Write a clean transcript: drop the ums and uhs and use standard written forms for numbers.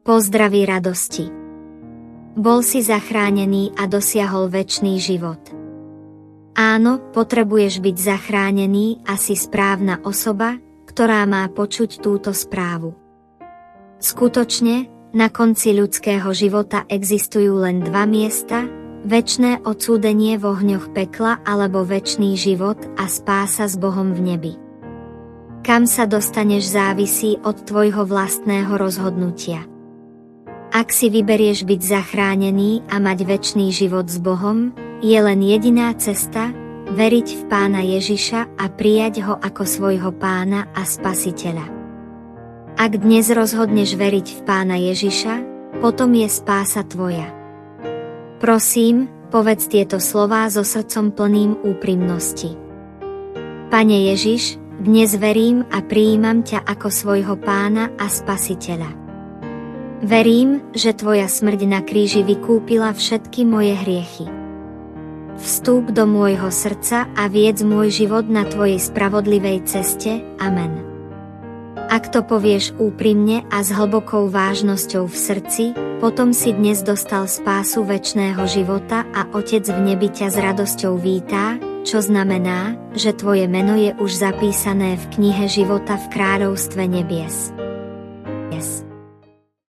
Pozdraví radosti. Bol si zachránený a dosiahol večný život. Áno, potrebuješ byť zachránený a si správna osoba, ktorá má počuť túto správu. Skutočne, na konci ľudského života existujú len dva miesta, večné odsúdenie v ohňoch pekla alebo večný život a spása s Bohom v nebi. Kam sa dostaneš závisí od tvojho vlastného rozhodnutia. Ak si vyberieš byť zachránený a mať večný život s Bohom, je len jediná cesta, veriť v Pána Ježiša a prijať ho ako svojho Pána a Spasiteľa. Ak dnes rozhodneš veriť v Pána Ježiša, potom je spása tvoja. Prosím, povedz tieto slová so srdcom plným úprimnosti. Pane Ježiš, dnes verím a prijímam ťa ako svojho Pána a Spasiteľa. Verím, že tvoja smrť na kríži vykúpila všetky moje hriechy. Vstúp do môjho srdca a viedz môj život na tvojej spravodlivej ceste. Amen. Ak to povieš úprimne a s hlbokou vážnosťou v srdci, potom si dnes dostal spásu večného života a Otec v nebi ťa s radosťou vítá, čo znamená, že tvoje meno je už zapísané v knihe života v kráľovstve nebies.